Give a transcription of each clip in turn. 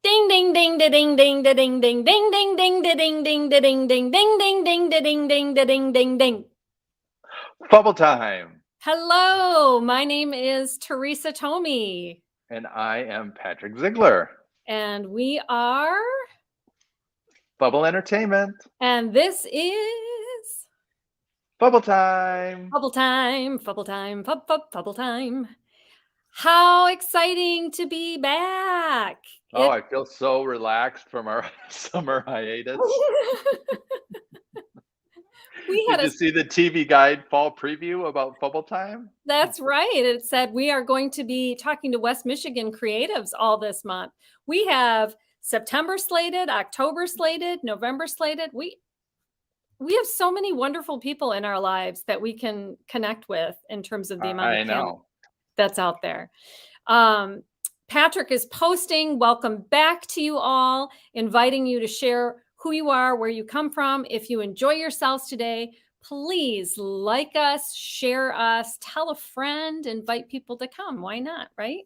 Ding ding ding da ding ding da ding ding ding ding ding da ding ding da ding ding ding ding ding da ding ding da ding ding ding. Fubble time. Hello, my name is Teresa Tomey, And I am Patrick Ziegler. and we are, Fubble Entertainment. and this is Fubble time. Fubble time, Fubble time, Fubble time. How exciting to be back! Oh, I feel so relaxed from our summer hiatus. We had Did you see the TV Guide fall preview about Fubble time? That's right. It said we are going to be talking to West Michigan creatives all this month. We have September slated, October slated, November slated. We have so many wonderful people in our lives that we can connect with in terms of the amount of talent that's out there. Patrick is posting. Welcome back to you all, inviting you to share who you are, where you come from. If you enjoy yourselves today, please like us, share us, tell a friend, invite people to come. Why not, right?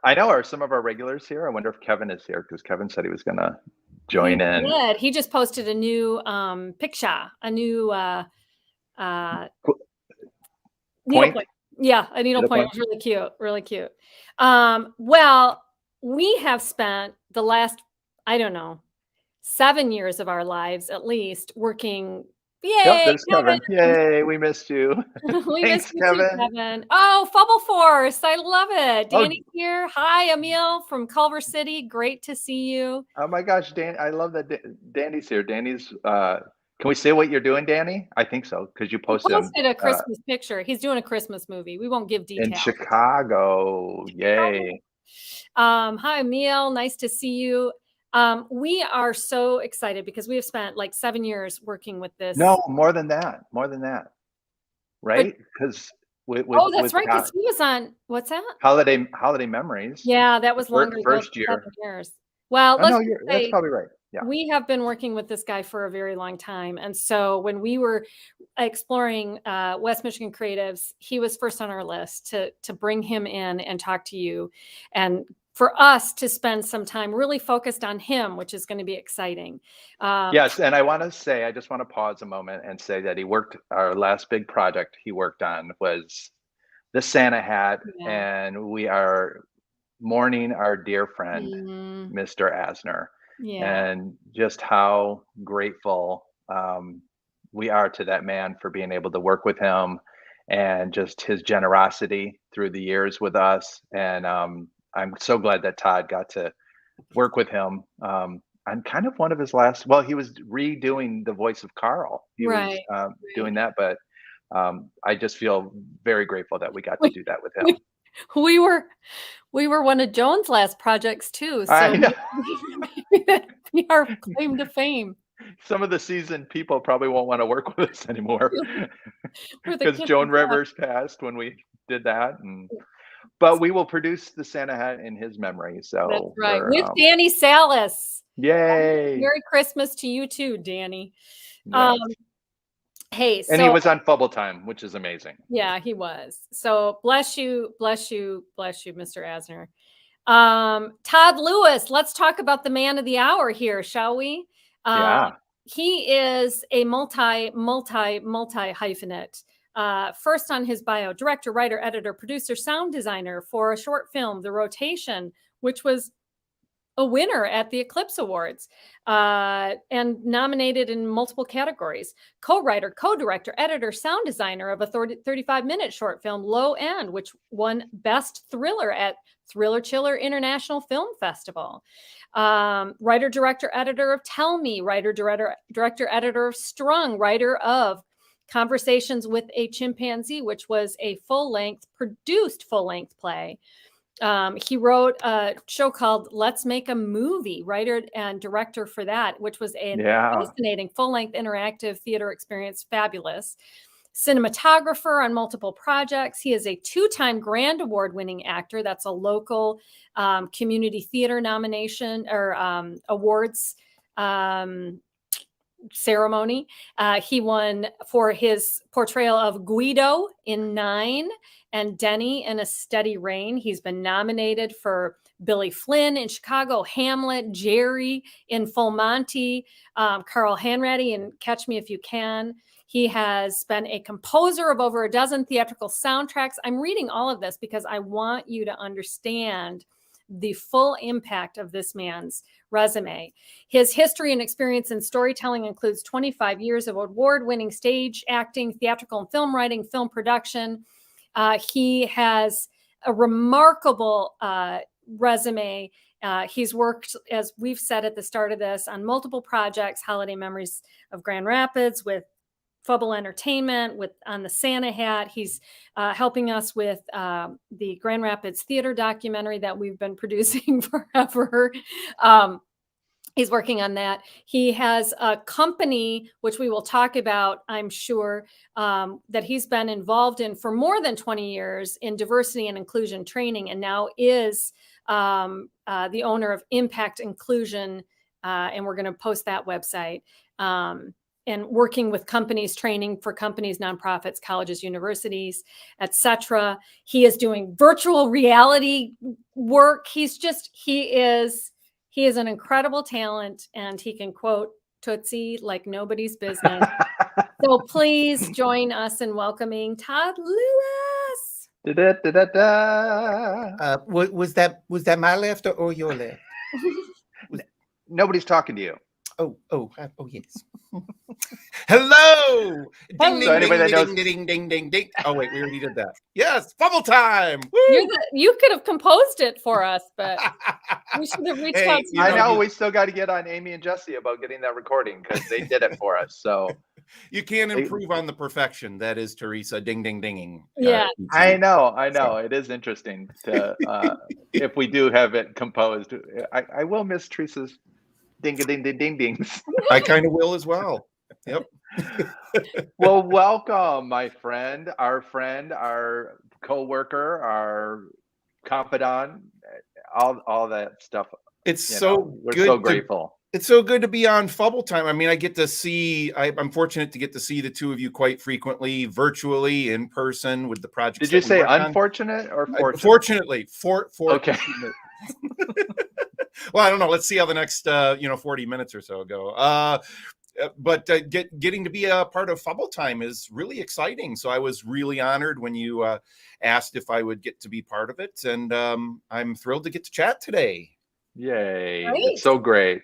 I know. Are some of our regulars here? I wonder if Kevin is here, because Kevin said he was going to join in. Did. He just posted a new picture, a new needlepoint. Yeah, a needlepoint. It was really cute, really cute. Well, we have spent the last, I don't know, 7 years of our lives at least working. Yay, yep, there's Kevin. Yay, we missed you. Thanks, Kevin. Kevin. Oh, Fubble Force. I love it. Danny's here. Hi, Emil from Culver City. Great to see you. Oh my gosh, Dan, I love that Danny's here. Danny's can we say what you're doing, Danny? I think so, because you posted a Christmas picture. He's doing a Christmas movie. We won't give details. In Chicago. Yay. Hi, Emil. Nice to see you. We are so excited because we have spent like 7 years working with this. No, more than that. More than that. Right? Because that's right. Because he was on, what's that? Holiday Memories. Yeah, that was longer. First year. 7 years. Well, that's probably right. Yeah. We have been working with this guy for a very long time. And so when we were exploring West Michigan creatives, he was first on our list to bring him in and talk to you, and for us to spend some time really focused on him, which is going to be exciting. Yes. And I just want to pause a moment and say that our last big project he worked on was the Santa hat. Yeah. And we are mourning our dear friend, Mr. Asner. Yeah. And just how grateful we are to that man for being able to work with him, and just his generosity through the years with us. And I'm so glad that Todd got to work with him on kind of one of his last, well, he was redoing the voice of Carl. He was doing that, but I just feel very grateful that we got to do that with him. We were one of Joan's last projects too. So I know. we are claim to fame. Some of the seasoned people probably won't want to work with us anymore because Joan Rivers passed when we did that. But we will produce the Santa hat in his memory. So that's right. With Danny Salas. Yay. Merry Christmas to you too, Danny. Yes. Hey, and he was on Fubble Time, which is amazing. Yeah, he was. So bless you, Mr. Asner. Todd Lewis, let's talk about the man of the hour here, shall we? Yeah. He is a multi hyphenate. First on his bio, director, writer, editor, producer, sound designer for a short film, The Rotation, which was a winner at the Eclipse Awards and nominated in multiple categories. Co-writer, co-director, editor, sound designer of a 35-minute short film, Low End, which won Best Thriller at Thriller Chiller International Film Festival. Writer, director, editor of Tell Me, writer, director, editor of Strung, writer of Conversations with a Chimpanzee, which was a produced full-length play. He wrote a show called Let's Make a Movie, writer and director for that, which was a fascinating full-length interactive theater experience. Fabulous. Cinematographer on multiple projects. He is a 2-time Grand Award-winning actor. That's a local community theater nomination or awards ceremony. He won for his portrayal of Guido in 9 and Denny in A Steady Rain. He's been nominated for Billy Flynn in Chicago, Hamlet, Jerry in Full Monty, Carl Hanratty in Catch Me If You Can. He has been a composer of over a dozen theatrical soundtracks. I'm reading all of this because I want you to understand the full impact of this man's resume. His history and experience in storytelling includes 25 years of award-winning stage acting, theatrical and film writing, film production. He has a remarkable resume. He's worked, as we've said at the start of this, on multiple projects, Holiday Memories of Grand Rapids with Fubble Entertainment, on the Santa Hat. He's helping us with the Grand Rapids theater documentary that we've been producing forever. He's working on that. He has a company, which we will talk about, I'm sure, that he's been involved in for more than 20 years in diversity and inclusion training, and now is the owner of Impact Inclusion, and we're going to post that website. And working with companies, training for companies, nonprofits, colleges, universities, etc. He is doing virtual reality work. He is an incredible talent, and he can quote Tootsie like nobody's business. So please join us in welcoming Todd Lewis. Was that my laughter or your laughter? Nobody's talking to you. Oh, yes. Hello. Ding, So ding, anybody that ding, knows- ding, ding, ding, ding, ding. Oh wait, we already did that. Yes, Fubble time. You could have composed it for us, but we should have reached out to you. I know we still got to get on Amy and Jesse about getting that recording because they did it for us. So you can improve on the perfection that is Teresa ding ding dinging. Yeah. I know. It is interesting to if we do have it composed. I will miss Teresa's ding ding ding ding dings. I kind of will as well. Yep. Well, welcome, my friend, our co-worker, our confidant, all that stuff. It's we're so grateful. It's so good to be on Fubble time. I mean, I'm fortunate to get to see the two of you quite frequently, virtually, in person with the project. Did you say unfortunate or fortunate? Fortunately, okay. Well, I don't know. Let's see how the next 40 minutes or so go. But getting to be a part of Fubble time is really exciting. So I was really honored when you asked if I would get to be part of it, and I'm thrilled to get to chat today. Yay! Great. It's so great.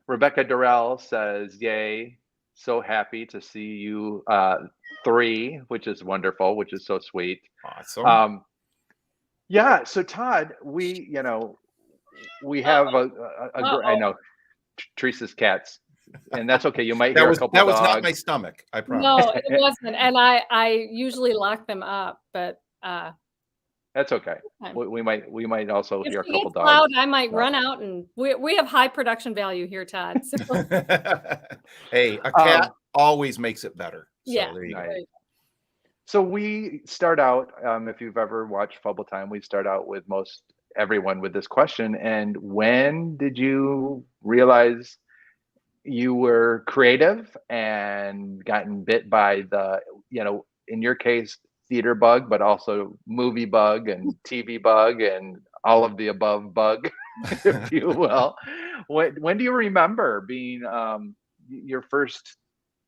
Rebecca Durrell says, "Yay! So happy to see you 3, which is wonderful, which is so sweet." Awesome. Yeah. So Todd, we have I know Teresa's cats. And that's okay. You might hear a couple that was dogs. not my stomach, I promise. No, it wasn't. And I usually lock them up, but that's okay. We might also hear a couple dogs. Loud, I might run out, and we have high production value here, Todd. So. Hey, a cat always makes it better. So Yeah. there you Nice. go. So we start out, if you've ever watched Fubble Time, we start out with most everyone with this question. And when did you realize you were creative and gotten bit by the, in your case, theater bug, but also movie bug and TV bug and all of the above bug, if you will? When do you remember being your first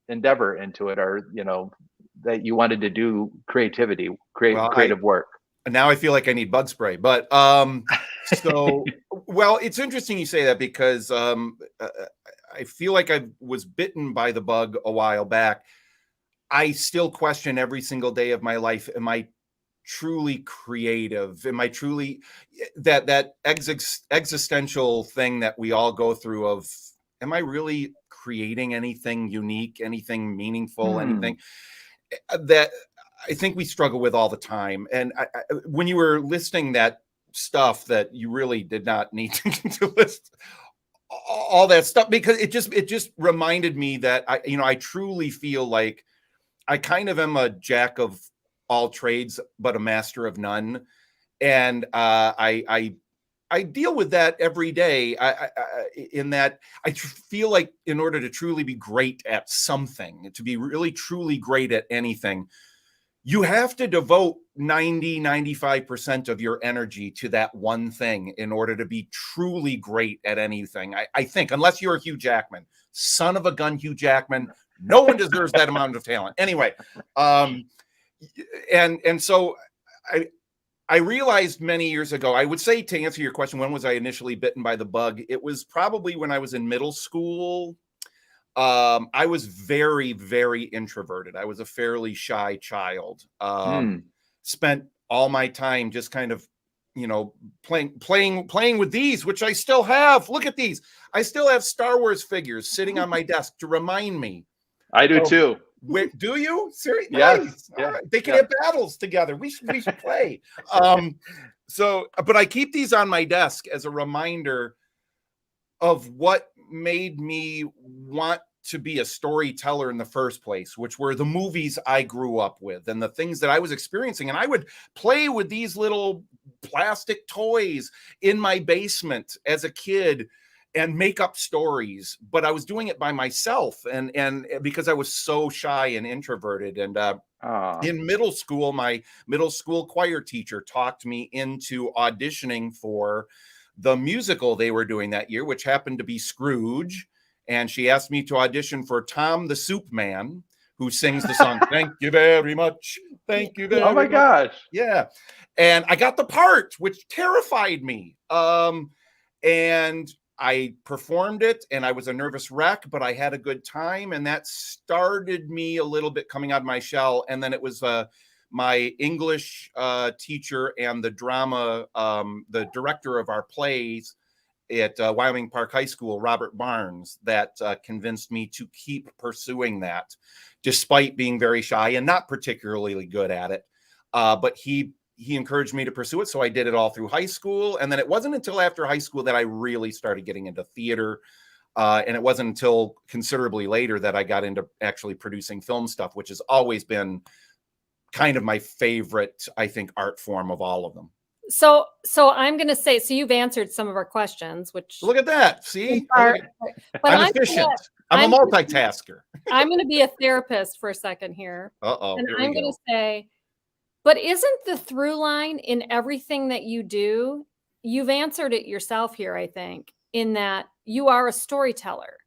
endeavor into it, or that you wanted to do creative work? Now I feel like I need bug spray, but so well, it's interesting you say that because I feel like I was bitten by the bug a while back. I still question every single day of my life: am I truly creative? Am I truly that existential thing that we all go through of, am I really creating anything unique, anything meaningful, anything that I think we struggle with all the time? And when you were listing that stuff that you really did not need to list all that stuff, because it just reminded me that I truly feel like I kind of am a jack of all trades, but a master of none. And I I deal with that every day. In that I feel like in order to truly be great at something, to be really truly great at anything, you have to devote 95% of your energy to that one thing in order to be truly great at anything. I think, unless you're Hugh Jackman, son of a gun, Hugh Jackman, no one deserves that amount of talent. Anyway, and so I realized many years ago, I would say, to answer your question, when was I initially bitten by the bug? It was probably when I was in middle school. I was very, very introverted. I was a fairly shy child. Spent all my time just kind of, playing with these, which I still have. Look at these. I still have Star Wars figures sitting on my desk to remind me. I do too. Wait, do you? Seriously? Yes. Nice. Yeah. Right. They can have battles together. We should play. But I keep these on my desk as a reminder of what made me want to be a storyteller in the first place, which were the movies I grew up with and the things that I was experiencing. And I would play with these little plastic toys in my basement as a kid and make up stories, but I was doing it by myself and because I was so shy and introverted. And in middle school, my middle school choir teacher talked me into auditioning for the musical they were doing that year, which happened to be Scrooge. And she asked me to audition for Tom the Soup Man, who sings the song, "Thank you very much. Thank you very much." Oh my gosh. Yeah. And I got the part, which terrified me. And I performed it, and I was a nervous wreck, but I had a good time. And that started me a little bit coming out of my shell. And then it was my English teacher and the drama, the director of our plays at Wyoming Park High School, Robert Barnes, that convinced me to keep pursuing that, despite being very shy and not particularly good at it. But he encouraged me to pursue it. So I did it all through high school. And then it wasn't until after high school that I really started getting into theater. And it wasn't until considerably later that I got into actually producing film stuff, which has always been kind of my favorite, I think, art form of all of them. So I'm going to say, so you've answered some of our questions, which look at that. See, but I'm efficient. I'm a multitasker. I'm going to be a therapist for a second here. And I'm going to say, but isn't the through line in everything that you do? You've answered it yourself here, I think, in that you are a storyteller.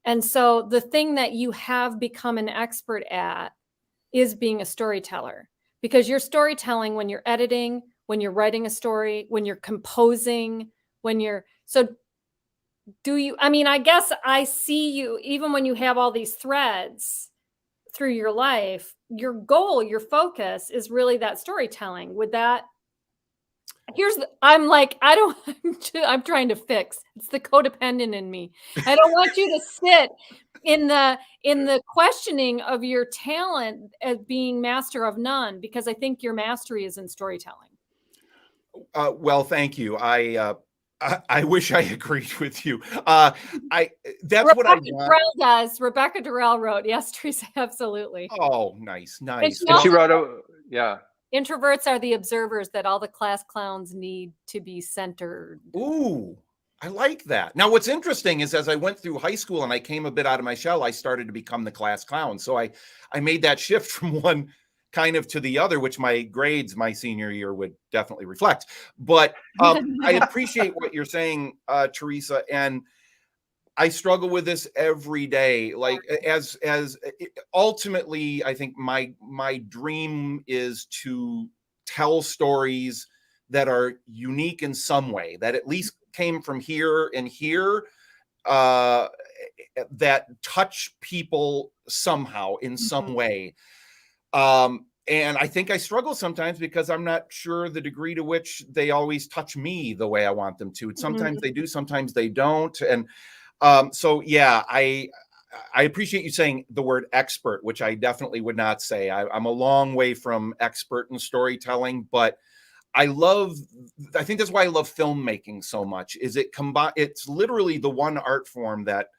And so the thing that you have become an expert at is being a storyteller, because you're storytelling when you're editing, when you're writing a story, when you're composing, I guess I see you, even when you have all these threads through your life, your goal, your focus is really that storytelling. With that, I'm trying to fix. It's the codependent in me. I don't want you to sit in the questioning of your talent as being master of none, because I think your mastery is in storytelling. Well, thank you. I wish I agreed with you. Rebecca Durrell wrote, yes, Teresa, absolutely. Oh, nice. And she wrote introverts are the observers that all the class clowns need to be centered. Ooh, I like that. Now, what's interesting is as I went through high school and I came a bit out of my shell, I started to become the class clown. So I made that shift from one kind of to the other, which my grades my senior year would definitely reflect. But I appreciate what you're saying, Teresa, and I struggle with this every day. Like as ultimately, I think my dream is to tell stories that are unique in some way, that at least came from here and here, that touch people somehow in some way. And I think I struggle sometimes because I'm not sure the degree to which they always touch me the way I want them to. Sometimes they do, sometimes they don't. And so, yeah, I appreciate you saying the word expert, which I definitely would not say. I'm a long way from expert in storytelling, but I think that's why I love filmmaking so much, is it's literally the one art form that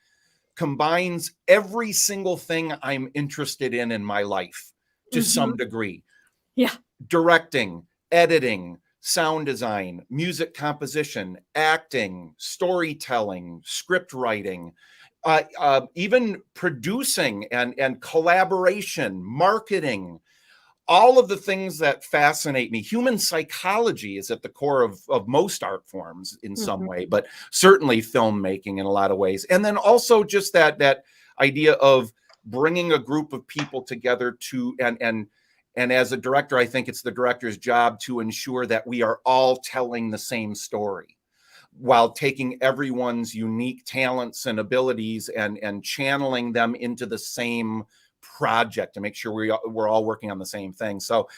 combines every single thing I'm interested in my life to some degree. Yeah. Directing, editing, sound design, music composition, acting, storytelling, script writing, even producing and collaboration, marketing, all of the things that fascinate me. Human psychology is at the core of most art forms in some way, but certainly filmmaking in a lot of ways. And then also just that idea of bringing a group of people together to, and as a director, I think it's the director's job to ensure that we are all telling the same story while taking everyone's unique talents and abilities and channeling them into the same project to make sure we're all working on the same thing. So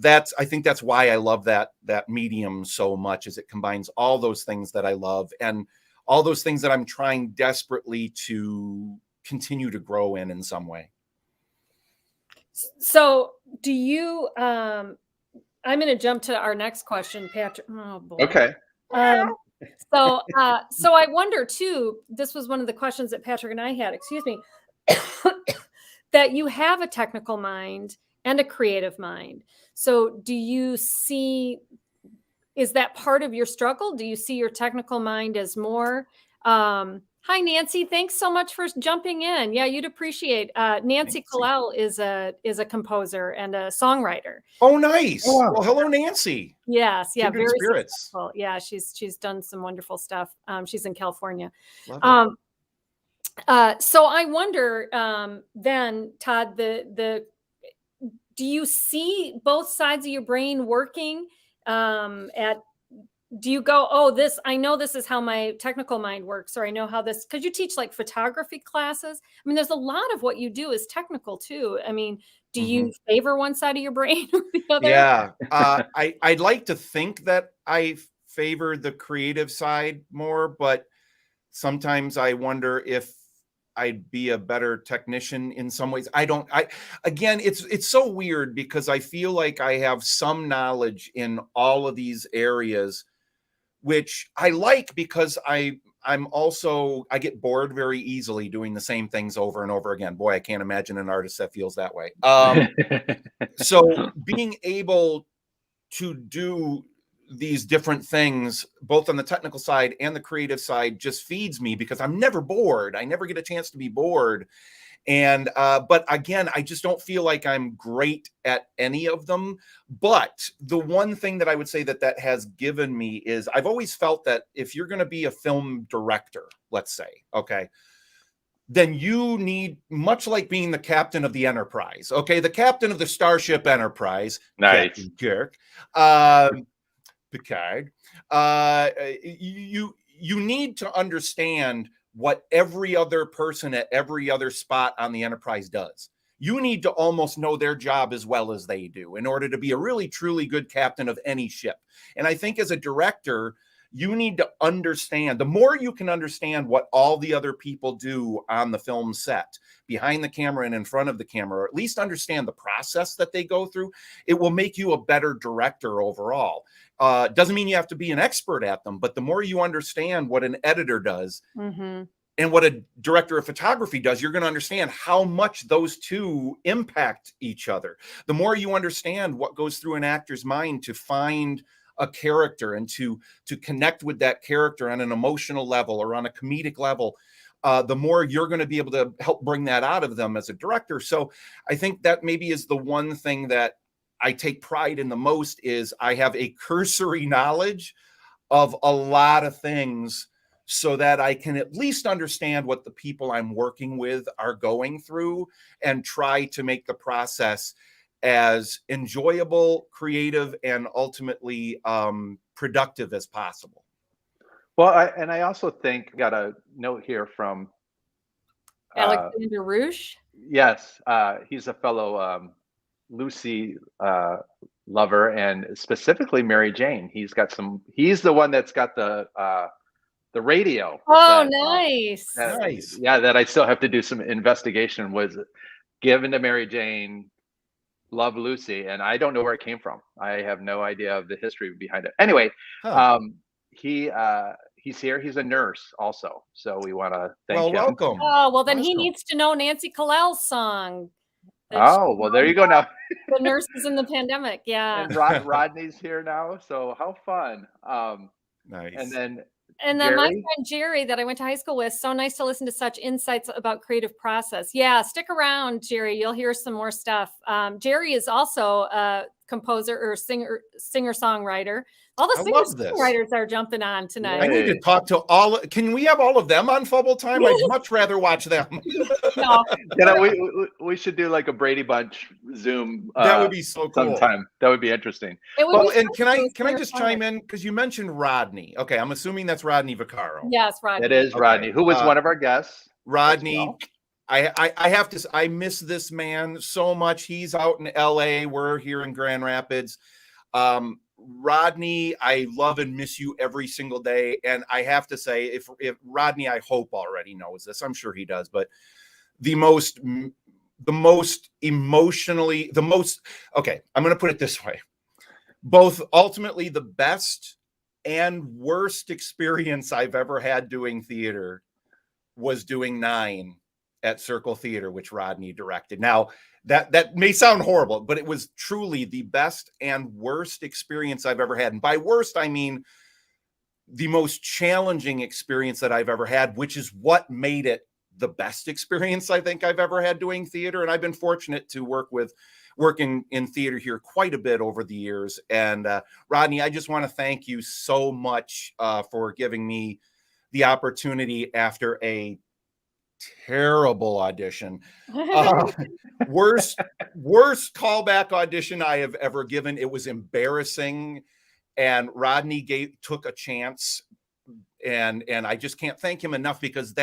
I think that's why I love that medium so much, is it combines all those things that I love and all those things that I'm trying desperately to continue to grow in some way. So do you, I'm going to jump to our next question, Patrick. Oh boy. Okay. So I wonder too, this was one of the questions that Patrick and I had, excuse me, that you have a technical mind and a creative mind. So do you see, is that part of your struggle? Do you see your technical mind as more, hi, Nancy. Thanks so much for jumping in. Yeah, you'd appreciate. Nancy Kalel is a composer and a songwriter. Oh, nice. Oh, wow. Well, hello, Nancy. Yes, yeah, Kindred very spirits. successful. Yeah, she's done some wonderful stuff. She's in California. So I wonder, then, Todd, do you see both sides of your brain working? Do you go, oh, I know this is how my technical mind works, or I know how this, because you teach like photography classes. I mean, there's a lot of what you do is technical too. I mean, do you favor one side of your brain or the other? Yeah, I'd like to think that I favor the creative side more, but sometimes I wonder if I'd be a better technician in some ways. Again, it's so weird because I feel like I have some knowledge in all of these areas, which I like because I get bored very easily doing the same things over and over again. Boy, I can't imagine an artist that feels that way. So being able to do these different things, both on the technical side and the creative side, just feeds me because I'm never bored. I never get a chance to be bored. And, but again, I just don't feel like I'm great at any of them. But the one thing that I would say that has given me is I've always felt that if you're going to be a film director, let's say, okay, then you need, much like being the captain of the Enterprise, okay, the captain of the Starship Enterprise, nice. Captain Kirk, Picard, you need to understand what every other person at every other spot on the Enterprise does. You need to almost know their job as well as they do in order to be a really, truly good captain of any ship. And I think as a director, you need to understand, the more you can understand what all the other people do on the film set, behind the camera and in front of the camera, or at least understand the process that they go through, it will make you a better director overall. Doesn't mean you have to be an expert at them, but the more you understand what an editor does and what a director of photography does, you're going to understand how much those two impact each other. The more you understand what goes through an actor's mind to find a character and to connect with that character on an emotional level or on a comedic level, the more you're going to be able to help bring that out of them as a director. So I think that maybe is the one thing that I take pride in the most, is I have a cursory knowledge of a lot of things so that I can at least understand what the people I'm working with are going through and try to make the process as enjoyable, creative, and ultimately productive as possible. Well, I also think, got a note here from Alexander Rouge. Yes, he's a fellow Lucy lover, and specifically Mary Jane. He's the one that's got the radio. Oh, nice. Nice. Yeah, that I still have to do some investigation, was given to Mary Jane, love Lucy, and I don't know where it came from. I have no idea of the history behind it. Anyway, he's here. He's a nurse also, so we want to thank him. Welcome. Oh, well, then he needs to know Nancy Kalel's song. Oh, well, there you go now. The nurses in the pandemic. Yeah. And Rodney's here now, so how fun. Nice. And then my Jerry? friend Jerry that I went to high school with, so nice to listen to such insights about creative process. Yeah, stick around, Jerry. You'll hear some more stuff. Jerry is also a composer or singer-songwriter. All the singer-songwriters are jumping on tonight. I need to talk to all. Can we have all of them on Fubble time? I'd much rather watch them. No. We should do like a Brady Bunch Zoom. That would be so cool. Sometime. That would be interesting. Well, and can I just chime in, because you mentioned Rodney? Okay, I'm assuming that's Rodney Vaccaro. Yes, Rodney. It is Rodney, who was one of our guests. Rodney. Well. I have to. I miss this man so much. He's out in LA. We're here in Grand Rapids. Rodney, I love and miss you every single day. And I have to say, if Rodney, I hope already knows this. I'm sure he does. But the most emotionally, okay, I'm going to put it this way. Both ultimately the best and worst experience I've ever had doing theater was doing 9 at Circle Theater, which Rodney directed. Now, that may sound horrible, but it was truly the best and worst experience I've ever had. And by worst, I mean the most challenging experience that I've ever had, which is what made it the best experience I think I've ever had doing theater. And I've been fortunate to working in theater here quite a bit over the years. And Rodney, I just want to thank you so much for giving me the opportunity after a terrible audition, worst callback audition I have ever given. It was embarrassing, and Rodney took a chance, and I just can't thank him enough, because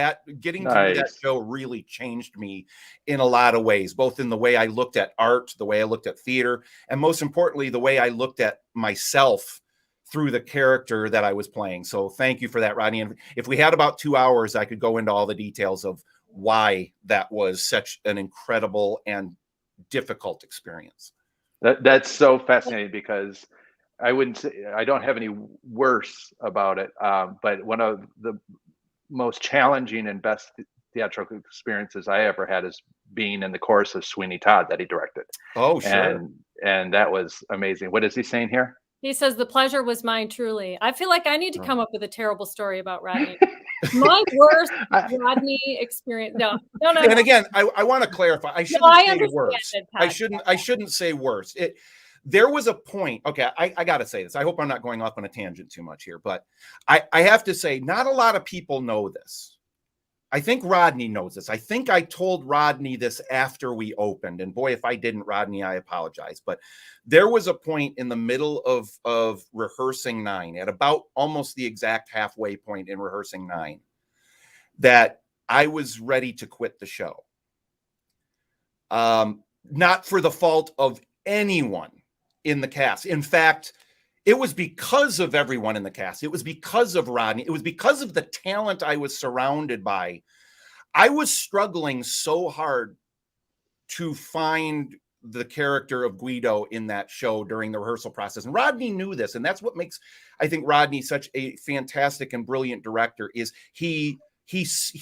getting to do that show really changed me in a lot of ways, both in the way I looked at art, the way I looked at theater, and most importantly, the way I looked at myself through the character that I was playing. So thank you for that, Rodney. And if we had about 2 hours, I could go into all the details of why that was such an incredible and difficult experience. That's so fascinating, because I wouldn't say I don't have any worse about it. But one of the most challenging and best theatrical experiences I ever had is being in the chorus of Sweeney Todd that he directed. Oh, sure. And that was amazing. What is he saying here? He says, the pleasure was mine, truly. I feel like I need to come up with a terrible story about Rodney. My worst Rodney experience. No. And again, I want to clarify. I shouldn't say worse. I shouldn't say worse. There was a point. Okay, I got to say this. I hope I'm not going off on a tangent too much here, but I have to say, not a lot of people know this. I think Rodney knows this. I think I told Rodney this after we opened. And boy, if I didn't, Rodney, I apologize. But there was a point in the middle of rehearsing 9, at about almost the exact halfway point in rehearsing 9, that I was ready to quit the show. Not for the fault of anyone in the cast. In fact, it was because of everyone in the cast. It was because of Rodney. It was because of the talent I was surrounded by. I was struggling so hard to find the character of Guido in that show during the rehearsal process. And Rodney knew this. And that's what makes, I think, Rodney such a fantastic and brilliant director, is he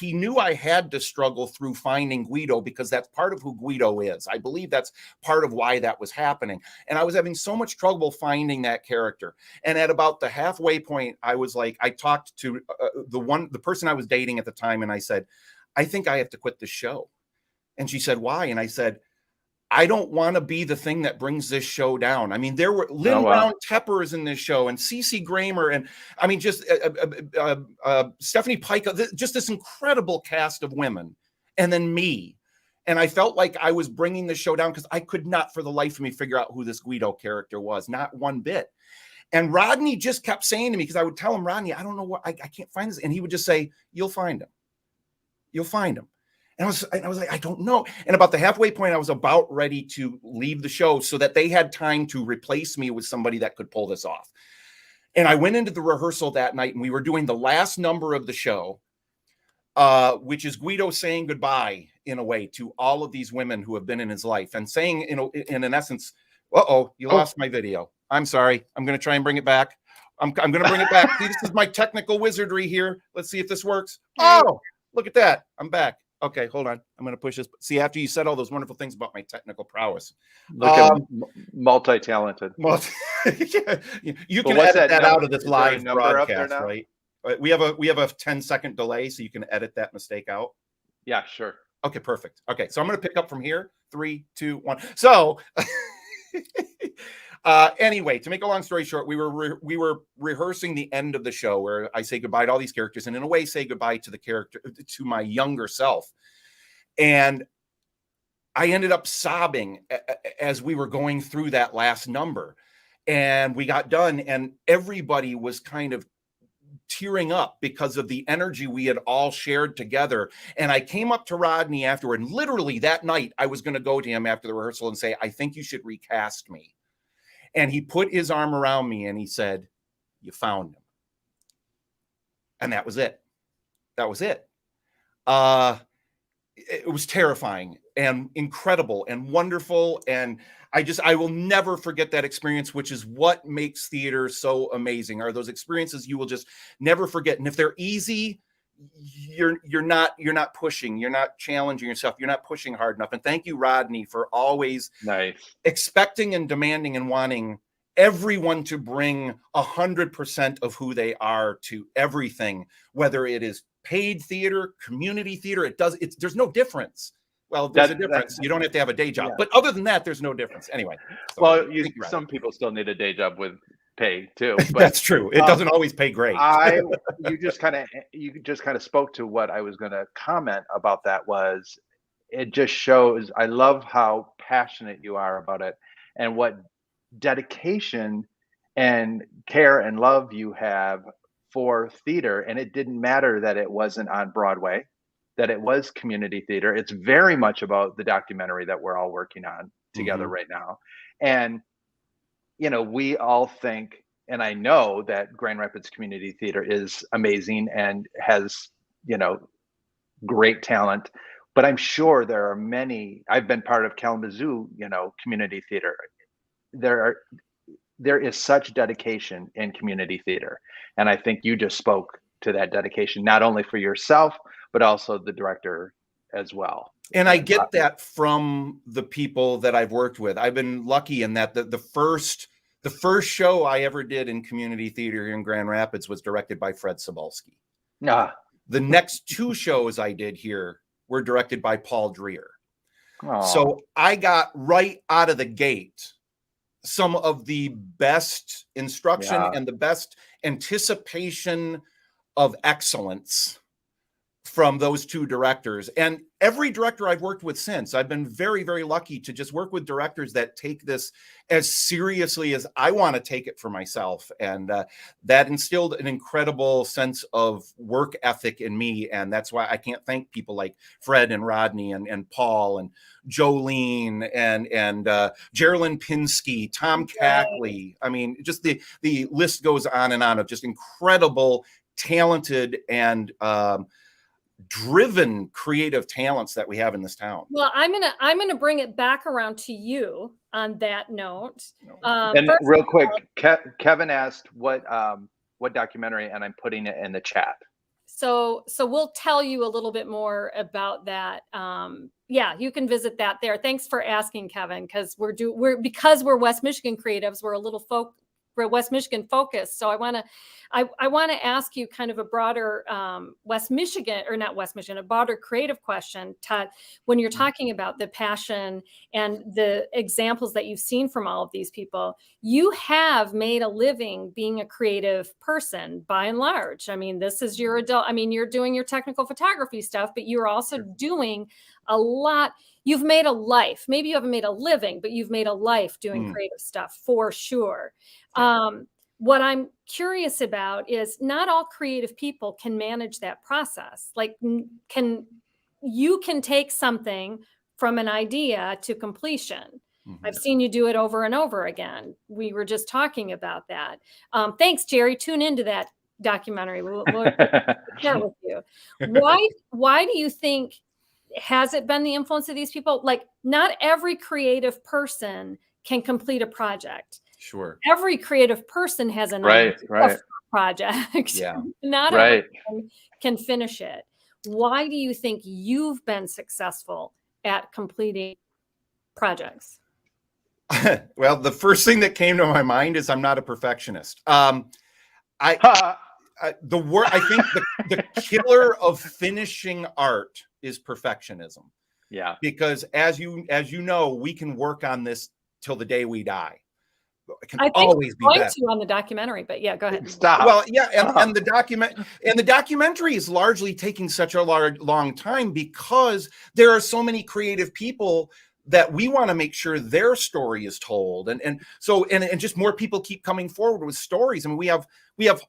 knew I had to struggle through finding Guido, because that's part of who Guido is. I believe that's part of why that was happening. And I was having so much trouble finding that character. And at about the halfway point, I was like, I talked to the person I was dating at the time, and I said, I think I have to quit the show. And she said, why? And I said, I don't want to be the thing that brings this show down. I mean, there were Lynn Brown Tepper in this show, and Cece Gramer, and I mean, just Stephanie Pike, just this incredible cast of women, and then me. And I felt like I was bringing the show down, because I could not for the life of me figure out who this Guido character was, not one bit. And Rodney just kept saying to me, because I would tell him, Rodney, I don't know what, I can't find this. And he would just say, you'll find him. You'll find him. And I was like, I don't know. And about the halfway point, I was about ready to leave the show so that they had time to replace me with somebody that could pull this off. And I went into the rehearsal that night, and we were doing the last number of the show, which is Guido saying goodbye, in a way, to all of these women who have been in his life, and saying, in an essence, you lost my video. I'm sorry. I'm going to try and bring it back. I'm going to bring it back. See, this is my technical wizardry here. Let's see if this works. Oh, look at that. I'm back. Okay, hold on. I'm going to push this. See, after you said all those wonderful things about my technical prowess. Look at multi-talented. Yeah, you But can what's edit that out number? of this Is there a live number up there broadcast, now? right? We have a 10-second delay, so you can edit that mistake out. Yeah, sure. Okay, perfect. Okay, so I'm going to pick up from here. 3, 2, 1. So, anyway, to make a long story short, we were rehearsing the end of the show where I say goodbye to all these characters, and in a way, say goodbye to the character, to my younger self. And I ended up sobbing as we were going through that last number, and we got done, and everybody was kind of tearing up because of the energy we had all shared together. And I came up to Rodney afterward, and literally that night I was going to go to him after the rehearsal and say, I think you should recast me. And he put his arm around me and he said, you found him. And that was it. That was it. It was terrifying and incredible and wonderful. And I will never forget that experience, which is what makes theater so amazing, are those experiences you will just never forget. And if they're easy, you're not pushing, you're not challenging yourself, you're not pushing hard enough. And thank you, Rodney, for always expecting and demanding and wanting everyone to bring 100% of who they are to everything, whether it is paid theater, community theater. There's no difference. Well, there's a difference. You don't have to have a day job, but other than that, there's no difference. Anyway. So, well, some people still need a day job with pay too. But, that's true. It doesn't always pay great. You just kind of spoke to what I was going to comment about. That was, it just shows. I love how passionate you are about it, and what dedication and care and love you have for theater. And it didn't matter that it wasn't on Broadway, that it was community theater. It's very much about the documentary that we're all working on together right now. And, we all think, and I know that Grand Rapids Community Theater is amazing and has, great talent, but I'm sure there are many. I've been part of Kalamazoo, community theater. There is such dedication in community theater. And I think you just spoke to that dedication, not only for yourself, but also the director as well. And I get that from the people that I've worked with. I've been lucky in that the first show I ever did in community theater here in Grand Rapids was directed by Fred Cebulski. The next 2 shows I did here were directed by Paul Dreer. So I got right out of the gate some of the best instruction and the best anticipation of excellence from those 2 directors. And every director I've worked with since, I've been very, very lucky to just work with directors that take this as seriously as I want to take it for myself. And that instilled an incredible sense of work ethic in me. And that's why I can't thank people like Fred and Rodney and Paul and Jolene and Geraldine Pinsky, Tom Cackley. I mean, just the list goes on and on of just incredible, talented, and driven creative talents that we have in this town. Well, I'm gonna bring it back around to you on that note. And real quick, Kevin asked what documentary, and I'm putting it in the chat. So we'll tell you a little bit more about that. Yeah, you can visit that there. Thanks for asking, Kevin, because we're West Michigan creatives. We're a little we're West Michigan focused. So I want to ask you kind of a broader a broader creative question, Todd, when you're talking about the passion and the examples that you've seen from all of these people. You have made a living being a creative person by and large. I mean, this is your adult. I mean, you're doing your technical photography stuff, but you're also doing a lot. You've made a life. Maybe you haven't made a living, but you've made a life doing creative stuff for sure. What I'm curious about is not all creative people can manage that process. Like, you can take something from an idea to completion. I've seen you do it over and over again. We were just talking about that. Thanks, Jerry. Tune into that documentary. We'll share with you. Why do you think, has it been the influence of these people? Like, not every creative person can complete a project. Sure. Every creative person has an right project. Yeah. Not everyone can finish it. Why do you think you've been successful at completing projects? Well, the first thing that came to my mind is I'm not a perfectionist. I think the killer of finishing art is perfectionism. Yeah. Because as you know, we can work on this till the day we die. It can I think always be going better. to on the documentary, but yeah, go ahead. Stop. Well, yeah, and the documentary is largely taking such a long time because there are so many creative people that we want to make sure their story is told, and just more people keep coming forward with stories. I mean, we have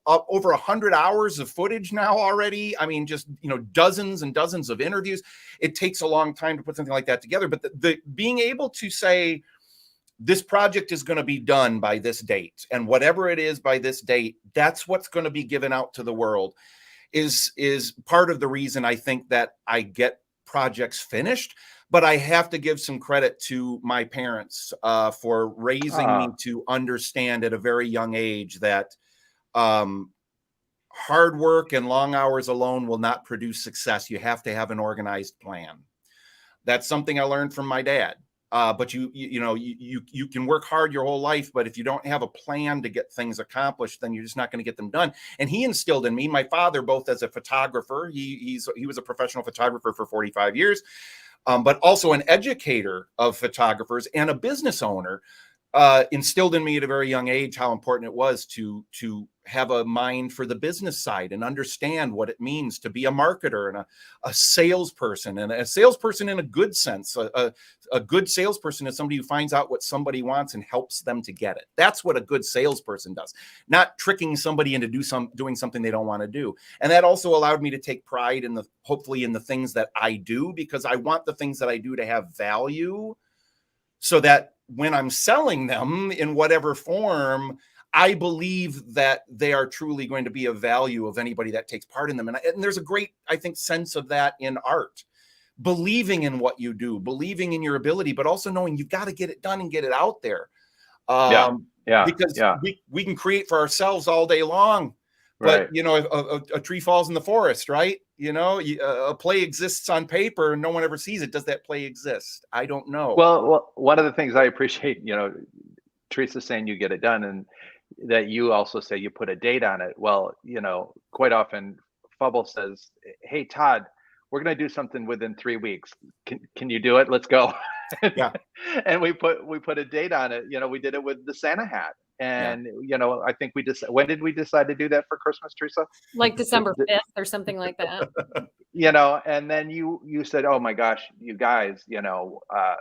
over 100 hours of footage now already. I mean, just dozens and dozens of interviews. It takes a long time to put something like that together, but the being able to say this project is going to be done by this date, and whatever it is by this date, that's what's going to be given out to the world, is part of the reason I think that I get projects finished. But I have to give some credit to my parents for raising me to understand at a very young age that hard work and long hours alone will not produce success. You have to have an organized plan. That's something I learned from my dad. But you can work hard your whole life, but if you don't have a plan to get things accomplished, then you're just not going to get them done. And he instilled in me, my father, both as a photographer, he was a professional photographer for 45 years, but also an educator of photographers and a business owner, instilled in me at a very young age how important it was to have a mind for the business side and understand what it means to be a marketer and a salesperson, and a salesperson in a good sense. A good salesperson is somebody who finds out what somebody wants and helps them to get it. That's what a good salesperson does, not tricking somebody into doing something they don't want to do. And that also allowed me to take pride hopefully in the things that I do, because I want the things that I do to have value, so that when I'm selling them in whatever form, I believe that they are truly going to be of value of anybody that takes part in them. And there's a great, I think, sense of that in art. Believing in what you do, believing in your ability, but also knowing you've got to get it done and get it out there. Because we can create for ourselves all day long. But, a tree falls in the forest, right? A play exists on paper and no one ever sees it. Does that play exist? I don't know. Well, one of the things I appreciate, Teresa saying you get it done, and that you also say you put a date on it. Well, quite often Fubble says, "Hey, Todd, we're going to do something within 3 weeks. Can you do it? Let's go." Yeah. And we put a date on it. We did it with the Santa hat. And, I think when did we decide to do that for Christmas, Teresa? Like December 5th or something like that. And then you said, "Oh my gosh, you guys,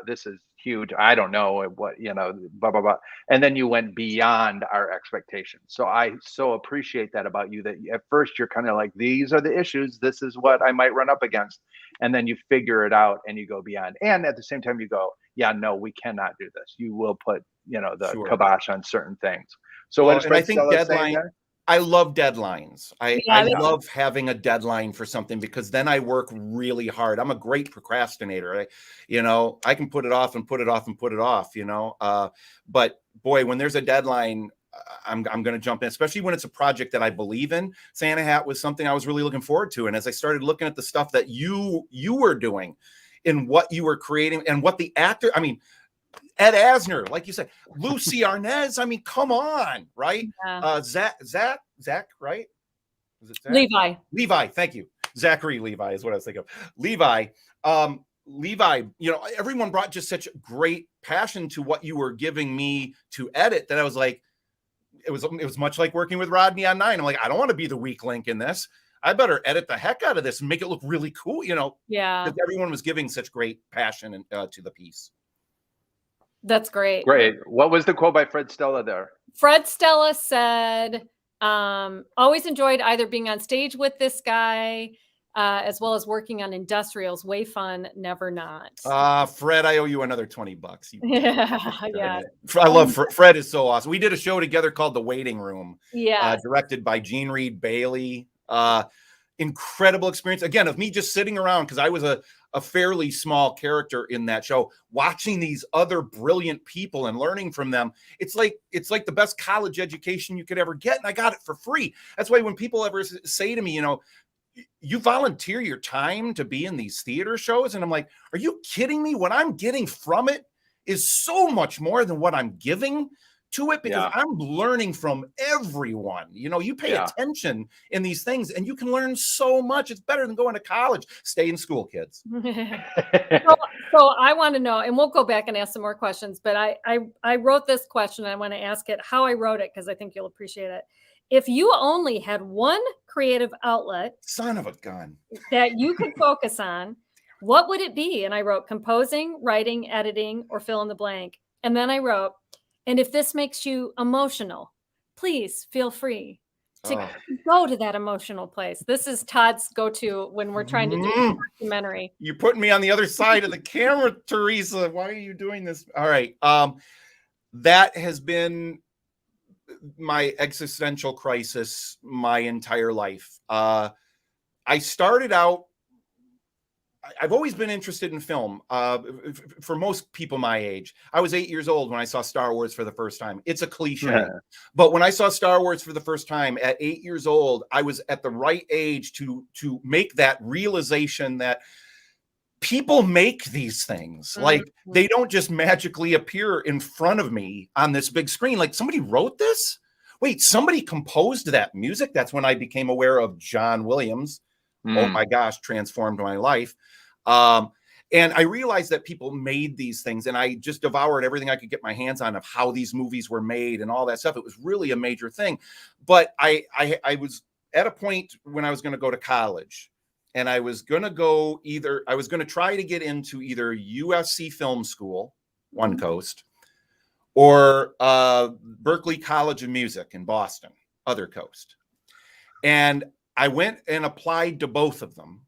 this is huge. I don't know what, blah, blah, blah." And then you went beyond our expectations. So I so appreciate that about you, that at first you're kind of like, these are the issues. This is what I might run up against. And then you figure it out and you go beyond. And at the same time you go, yeah, no, we cannot do this. You will put, the kibosh on certain things. So what is Fred Stella saying there? I love deadlines. I love having a deadline for something, because then I work really hard. I'm a great procrastinator. I can put it off and put it off and put it off, but boy, when there's a deadline, I'm going to jump in, especially when it's a project that I believe in. Santa Hat was something I was really looking forward to. And as I started looking at the stuff that you were doing in what you were creating and what the actor, Ed Asner, like you said, Lucy Arnaz. Come on, right? Yeah. Zach, right? Was it Zach? Levi, thank you. Zachary Levi is what I was thinking of. Levi, everyone brought just such great passion to what you were giving me to edit, that I was like, it was much like working with Rodney on 9. I'm like, I don't want to be the weak link in this. I better edit the heck out of this and make it look really cool, Yeah. Because everyone was giving such great passion to the piece. That's great. Great. What was the quote by Fred Stella there? Fred Stella said, always enjoyed either being on stage with this guy, as well as working on industrials. Way fun, never not. Fred, I owe you another $20. Yeah. I love Fred is so awesome. We did a show together called The Waiting Room. Yeah. Directed by Jean Reed Bailey. Incredible experience. Again, of me just sitting around, because I was a fairly small character in that show, watching these other brilliant people and learning from them. It's like the best college education you could ever get, and I got it for free. That's why when people ever say to me, you volunteer your time to be in these theater shows. And I'm like, are you kidding me? What I'm getting from it is so much more than what I'm giving to it, because I'm learning from everyone. You know, you pay attention in these things and you can learn so much. It's better than going to college. Stay in school, kids. So I want to know, and we'll go back and ask some more questions, but I wrote this question and I want to ask it how I wrote it, because I think you'll appreciate it. If you only had one creative outlet, son of a gun, that you could focus on, what would it be? And I wrote composing, writing, editing, or fill in the blank. And then I wrote, and if this makes you emotional, please feel free to go to that emotional place. This is Todd's go-to when we're trying to do a documentary. You're putting me on the other side of the camera, Teresa. Why are you doing this? All right. That has been my existential crisis my entire life. I started out, I've always been interested in film. For most people my age, I was 8 years old when I saw Star Wars for the first time. It's a cliche, but when I saw Star Wars for the first time at 8 years old, I was at the right age to make that realization that people make these things. Like, they don't just magically appear in front of me on this big screen. Like, somebody wrote this? Wait, somebody composed that music? That's when I became aware of John Williams. Oh my gosh, transformed my life. And I realized that people made these things, and I just devoured everything I could get my hands on of how these movies were made and all that stuff. It was really a major thing. But I was at a point when I was going to go to college, and I was going to try to get into either USC Film School, one coast, or Berklee College of Music in Boston, other coast. And I went and applied to both of them.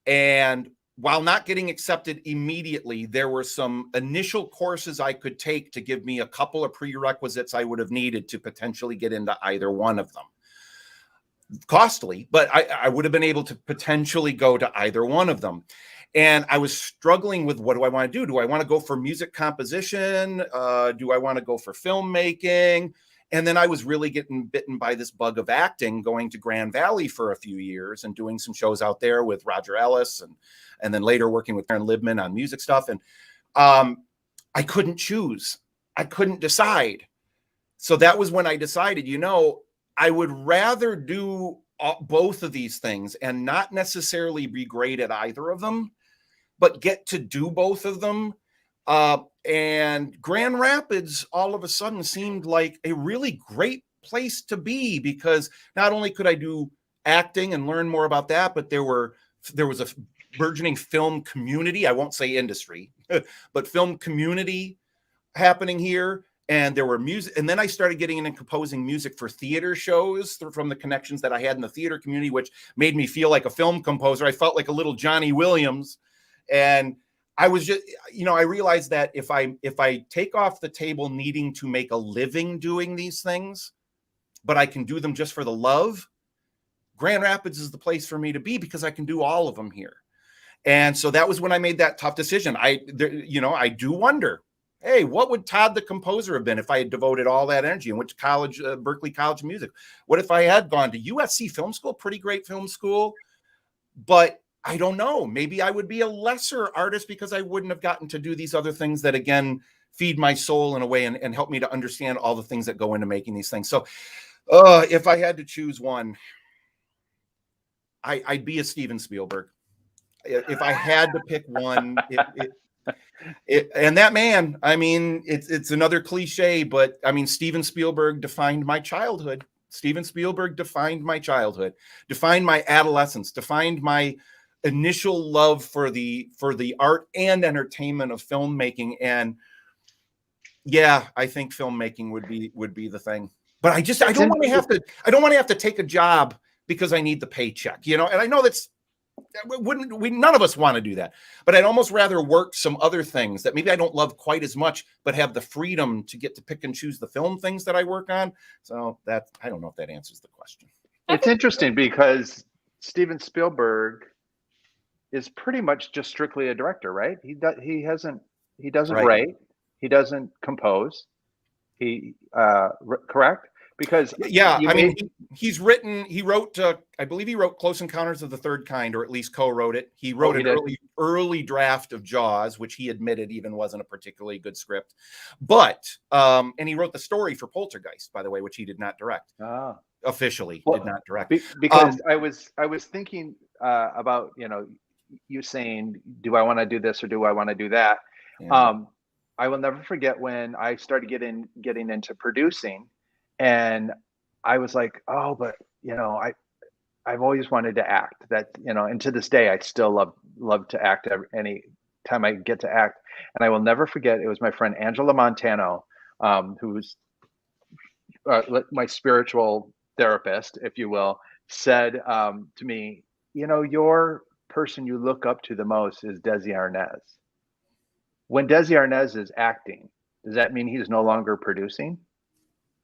And while not getting accepted immediately, there were some initial courses I could take to give me a couple of prerequisites I would have needed to potentially get into either one of them. Costly, but I would have been able to potentially go to either one of them. And I was struggling with, what do I want to do? Do I want to go for music composition? Do I want to go for filmmaking? And then I was really getting bitten by this bug of acting, going to Grand Valley for a few years and doing some shows out there with Roger Ellis, and then later working with Karen Libman on music stuff. And I couldn't choose. I couldn't decide. So that was when I decided, I would rather do both of these things and not necessarily be great at either of them, but get to do both of them. And Grand Rapids all of a sudden seemed like a really great place to be, because not only could I do acting and learn more about that, but there was a burgeoning film community. I won't say industry, but film community happening here. And there were music. And then I started getting into composing music for theater shows from the connections that I had in the theater community, which made me feel like a film composer. I felt like a little Johnny Williams. And I was just, I realized that if I take off the table needing to make a living doing these things, but I can do them just for the love, Grand Rapids is the place for me to be, because I can do all of them here. And so that was when I made that tough decision. I do wonder, hey, what would Todd the composer have been if I had devoted all that energy and went to college, Berklee College of Music? What if I had gone to USC Film School, pretty great film school, but I don't know. Maybe I would be a lesser artist because I wouldn't have gotten to do these other things that, again, feed my soul in a way and help me to understand all the things that go into making these things. So if I had to choose one, I'd be a Steven Spielberg. If I had to pick one, and that man, I mean, it's another cliche, but I mean, Steven Spielberg defined my childhood. Steven Spielberg defined my childhood, defined my adolescence, defined my initial love for the art and entertainment of filmmaking. And yeah, I think filmmaking would be the thing. But I don't want to have to take a job because I need the paycheck, and I know none of us want to do that, but I'd almost rather work some other things that maybe I don't love quite as much, but have the freedom to get to pick and choose the film things that I work on. So I don't know if that answers the question. It's interesting because Steven Spielberg is pretty much just strictly a director, right? He doesn't write, he doesn't compose. Correct? Because yeah, I mean, he wrote, I believe he wrote Close Encounters of the Third Kind, or at least co-wrote it. He wrote an early draft of Jaws, which he admitted even wasn't a particularly good script. But, and he wrote the story for Poltergeist, by the way, which he did not direct. Officially did not direct. Because I was thinking about, you saying, do I want to do this or do I want to do that? Yeah. I will never forget when I started getting into producing, and I was like, oh, but I've always wanted to act. That, and to this day I still love to act any time I get to act. And I will never forget, it was my friend Angela Montano, who's my spiritual therapist, if you will, said to me, your person you look up to the most is Desi Arnaz. When Desi Arnaz is acting, does that mean he's no longer producing?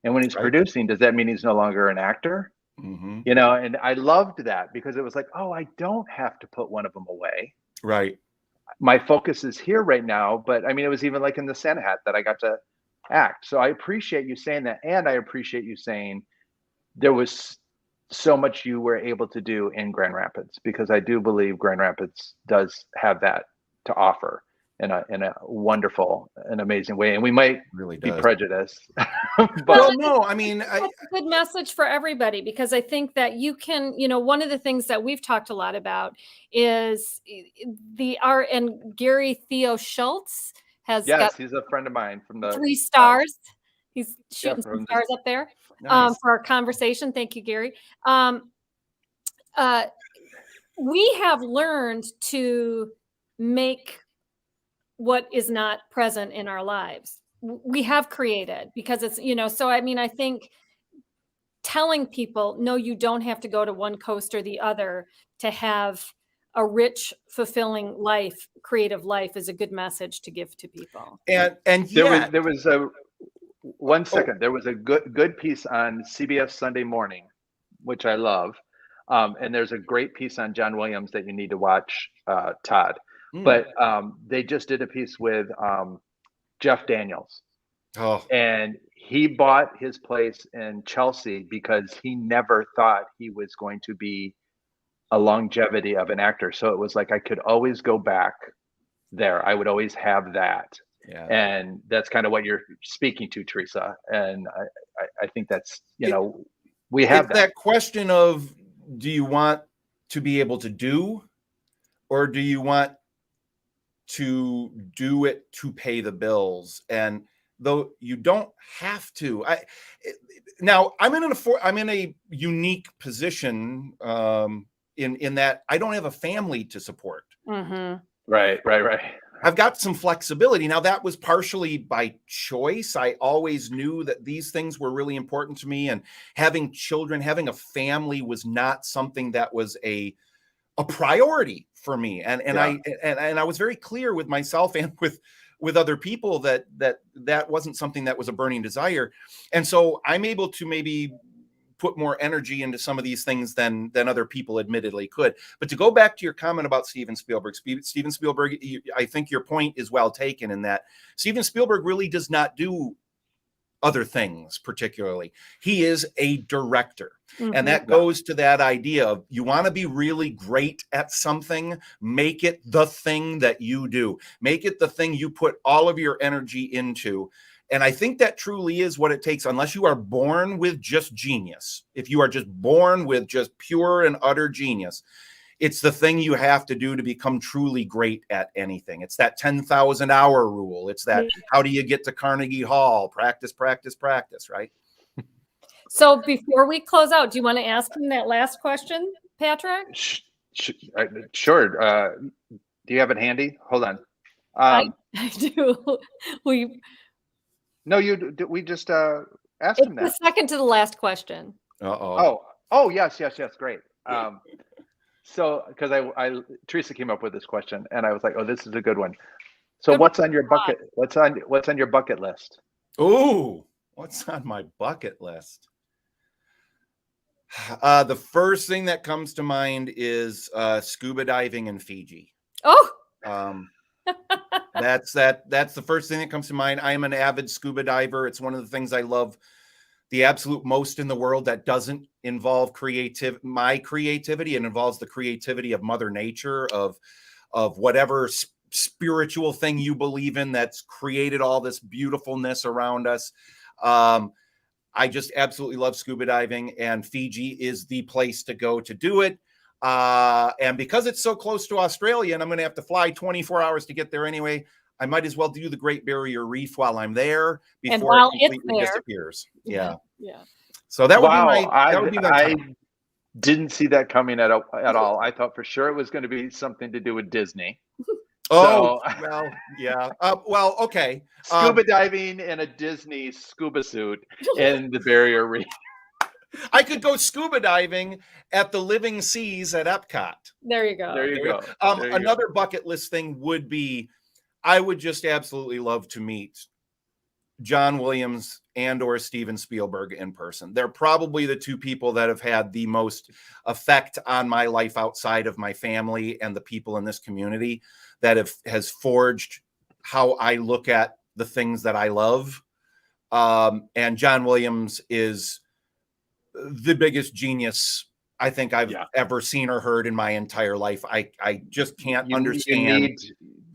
And when he's producing, does that mean he's no longer an actor? Mm-hmm. And I loved that, because it was like, oh, I don't have to put one of them away. Right. My focus is here right now. But I mean, it was even like in the Santa Hat that I got to act. So I appreciate you saying that. And I appreciate you saying there was so much you were able to do in Grand Rapids, because I do believe Grand Rapids does have that to offer in a wonderful and amazing way. And we might really be prejudiced. But well, no, I mean, that's a good message for everybody, because I think that you can, one of the things that we've talked a lot about is the art, and Gary Theo Schultz he's a friend of mine from the 3 stars. He's shooting some stars up there. Nice. For our conversation. Thank you, Gary. We have learned to make what is not present in our lives. We have created, because it's, so I mean, I think telling people, no, you don't have to go to one coast or the other to have a rich, fulfilling life, creative life, is a good message to give to people. And there was a 1 second. There was a good piece on CBS Sunday Morning, which I love. And there's a great piece on John Williams that you need to watch, Todd. But they just did a piece with Jeff Daniels. And he bought his place in Chelsea because he never thought he was going to be a longevity of an actor. So it was like, I could always go back there. I would always have that. Yeah. And that's kind of what you're speaking to, Teresa. And I think that's, we have that question of, do you want to be able to do, or do you want to do it to pay the bills? And though you don't have to, now I'm in a unique position in that I don't have a family to support. Mm-hmm. Right. I've got some flexibility. Now, that was partially by choice. I always knew that these things were really important to me, and having children, having a family was not something that was a priority for me. And I was very clear with myself and with other people that wasn't something that was a burning desire. And so I'm able to maybe put more energy into some of these things than other people admittedly could. But to go back to your comment about Steven Spielberg, I think your point is well taken, in that Steven Spielberg really does not do other things particularly. He is a director. Mm-hmm. And that goes to that idea of, you want to be really great at something, make it the thing that you do. Make it the thing you put all of your energy into. And I think that truly is what it takes, unless you are born with just genius. If you are just born with just pure and utter genius, it's the thing you have to do to become truly great at anything. It's that 10,000 hour rule. It's that, how do you get to Carnegie Hall? Practice, practice, practice, right? So before we close out, do you want to ask him that last question, Patrick? Sure. Do you have it handy? Hold on. I do. No, we just asked him that. The second to the last question. Oh, yes, great. So, because Teresa came up with this question, and I was like, oh, this is a good one. So, what's on your bucket? What's on your bucket list? Oh, what's on my bucket list? The first thing that comes to mind is scuba diving in Fiji. Oh. That's the first thing that comes to mind. I am an avid scuba diver. It's one of the things I love the absolute most in the world that doesn't involve my creativity. It involves the creativity of Mother Nature, of whatever spiritual thing you believe in that's created all this beautifulness around us. I just absolutely love scuba diving, and Fiji is the place to go to do it. And because it's so close to Australia and I'm going to have to fly 24 hours to get there anyway, I might as well do the Great Barrier Reef while I'm there before it completely disappears. Yeah. So that would be my I didn't see that coming at all. I thought for sure it was going to be something to do with Disney. Oh, well, yeah. Well, okay. Scuba diving in a Disney scuba suit in the Barrier Reef. I could go scuba diving at the Living Seas at Epcot. There you go. There you go. Another bucket list thing would be, I would just absolutely love to meet John Williams and or Steven Spielberg in person. They're probably the two people that have had the most effect on my life outside of my family and the people in this community that has forged how I look at the things that I love. And John Williams is the biggest genius I think I've ever seen or heard in my entire life. I just can't understand. You need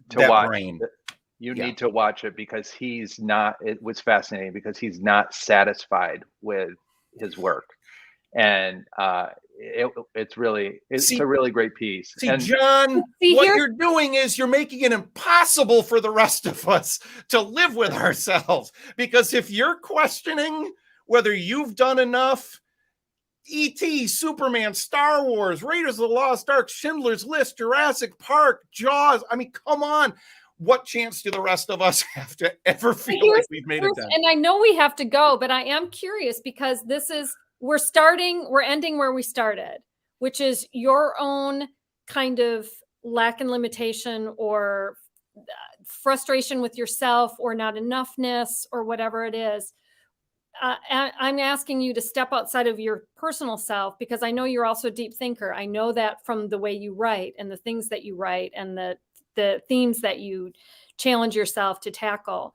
to watch. You need to watch it because it was fascinating because he's not satisfied with his work. And it's a really great piece. See, John, what you're doing is you're making it impossible for the rest of us to live with ourselves. Because if you're questioning whether you've done enough, E.T., Superman, Star Wars, Raiders of the Lost Ark, Schindler's List, Jurassic Park, Jaws. I mean, come on. What chance do the rest of us have to ever feel like we've made it done? And I know we have to go, but I am curious because we're ending where we started, which is your own kind of lack and limitation or frustration with yourself or not enoughness or whatever it is. I'm asking you to step outside of your personal self because I know you're also a deep thinker. I know that from the way you write and the things that you write and the themes that you challenge yourself to tackle.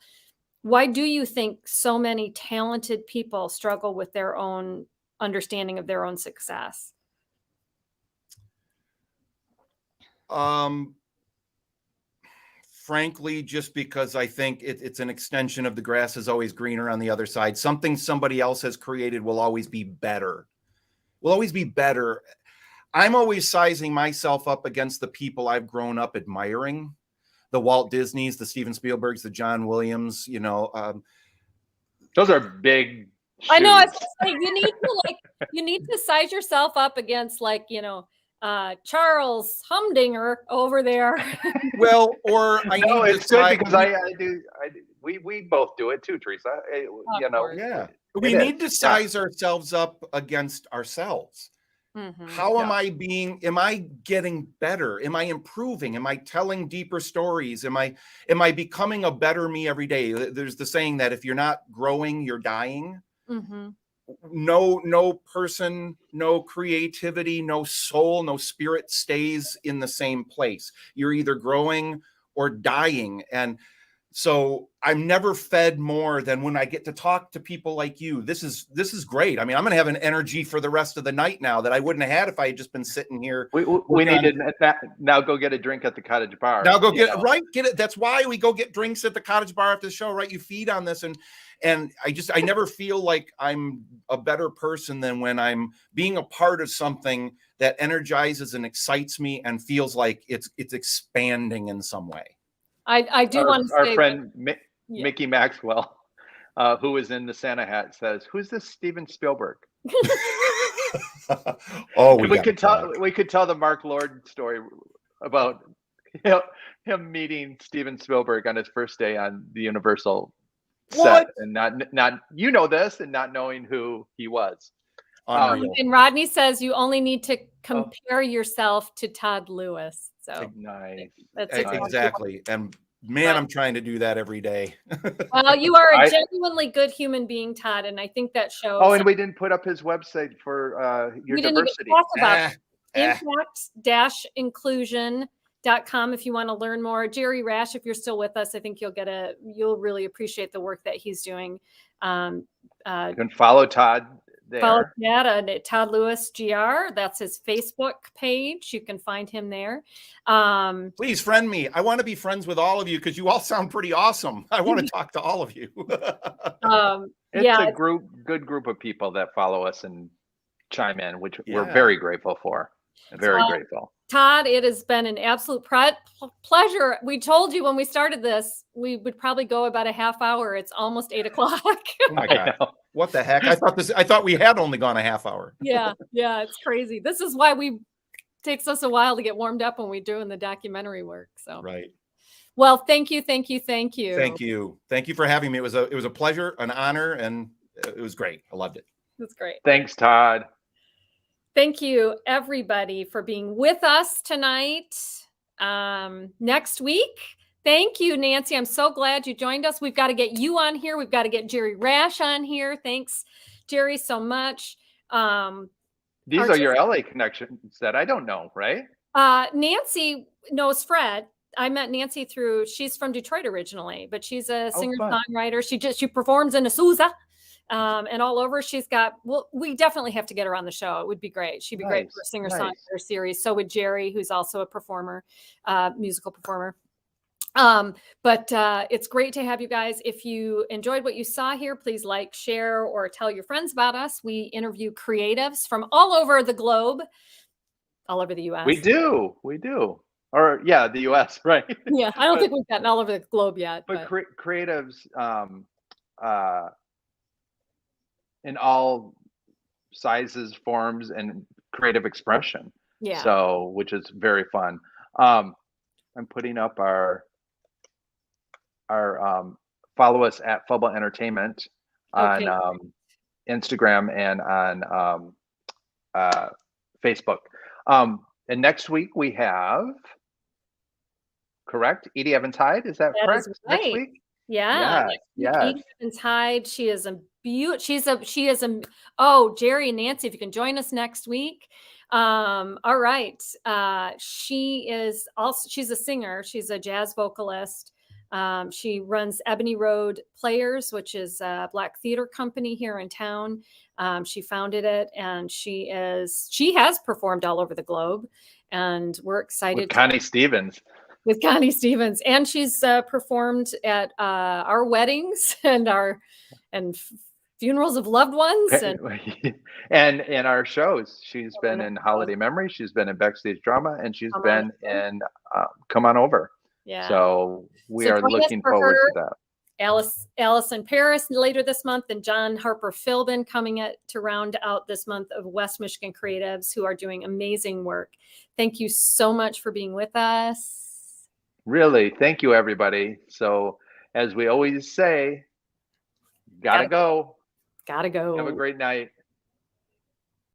Why do you think so many talented people struggle with their own understanding of their own success? Frankly, just because I think it's an extension of the grass is always greener on the other side. Something somebody else has created will always be better. I'm always sizing myself up against the people I've grown up admiring, the Walt Disneys, the Steven Spielbergs, the John Williams, those are big shoes. I know. I was saying, you need to size yourself up against Charles Humdinger over there. Well, or it's good because we both do it too, Teresa. We need to size ourselves up against ourselves. Mm-hmm. How am I getting better? Am I improving? Am I telling deeper stories? Am I becoming a better me every day? There's the saying that if you're not growing, you're dying. Mm-hmm. No person, no creativity, no soul, no spirit stays in the same place. You're either growing or dying. And so I'm never fed more than when I get to talk to people like you. This is great. I mean, I'm going to have an energy for the rest of the night now that I wouldn't have had if I had just been sitting here. We need to now go get a drink at the cottage bar. Now go get it. That's why we go get drinks at the cottage bar after the show, right? You feed on this. And I never feel like I'm a better person than when I'm being a part of something that energizes and excites me and feels like it's expanding in some way. I do want to say our friend Mickey Maxwell, who was in the Santa hat, says, "Who's this Steven Spielberg?" We could tell the Mark Lord story about him meeting Steven Spielberg on his first day on the Universal set, and not this, and not knowing who he was. And Rodney says you only need to compare yourself to Todd Lewis. So nice. That's exactly. And man, I'm trying to do that every day. Well, you are a genuinely good human being, Todd, and I think that shows. Oh, and we didn't put up his website for your diversity. We didn't even talk about impact-inclusion.com if you want to learn more. Jerry Rash, if you're still with us, I think you'll really appreciate the work that he's doing. You can follow Todd there. Follow Todd at Todd Lewis GR. That's his Facebook page. You can find him there. Please friend me. I want to be friends with all of you because you all sound pretty awesome. I want to talk to all of you. It's a good group of people that follow us and chime in, which we're very grateful for. Very grateful. Todd, it has been an absolute pleasure. We told you when we started this, we would probably go about a half hour. It's almost 8 o'clock. Oh my God. What the heck? I thought we had only gone a half hour. Yeah, it's crazy. This is why takes us a while to get warmed up when we're doing the documentary work. So right. Well, thank you. Thank you for having me. It was a pleasure, an honor, and it was great. I loved it. That's great. Thanks, Todd. Thank you, everybody, for being with us tonight. Next week, thank you, Nancy. I'm so glad you joined us. We've got to get you on here. We've got to get Jerry Rash on here. Thanks, Jerry, so much. These are your LA connections that I don't know, right? Nancy knows Fred. I met Nancy she's from Detroit originally, but she's a singer-songwriter. She performs in Azusa. And all over. We definitely have to get her on the show. It would be great. She'd be great for a singer-songwriter series. So would Jerry, who's also a performer, musical performer. But it's great to have you guys. If you enjoyed what you saw here, please like, share, or tell your friends about us. We interview creatives from all over the globe, all over the U.S. We do. Or the U.S., right? Yeah, I don't think we've gotten all over the globe yet. But creatives in all sizes, forms, and creative expression. Yeah. So, which is very fun. I'm putting up our follow us at Fubble Entertainment on Instagram and on Facebook. And next week we have, correct, Edie Evans Hyde. Is that correct? Is right. Next week? Yeah. Edie Evans Hyde. She is a Jerry and Nancy, if you can join us next week. All right. She's a singer. She's a jazz vocalist. She runs Ebony Road Players, which is a Black theater company here in town. She founded it, and she has performed all over the globe, and we're excited. With Connie Stevens. And she's performed at our weddings and funerals of loved ones and in our shows. She's been in Holiday Memory, she's been in Backstage Drama, and she's been in Come On Over. Yeah. So we are looking forward to that. Alice in Paris later this month, and John Harper Philbin coming to round out this month of West Michigan creatives who are doing amazing work. Thank you so much for being with us. Really, thank you, everybody. So as we always say, gotta go. Have a great night.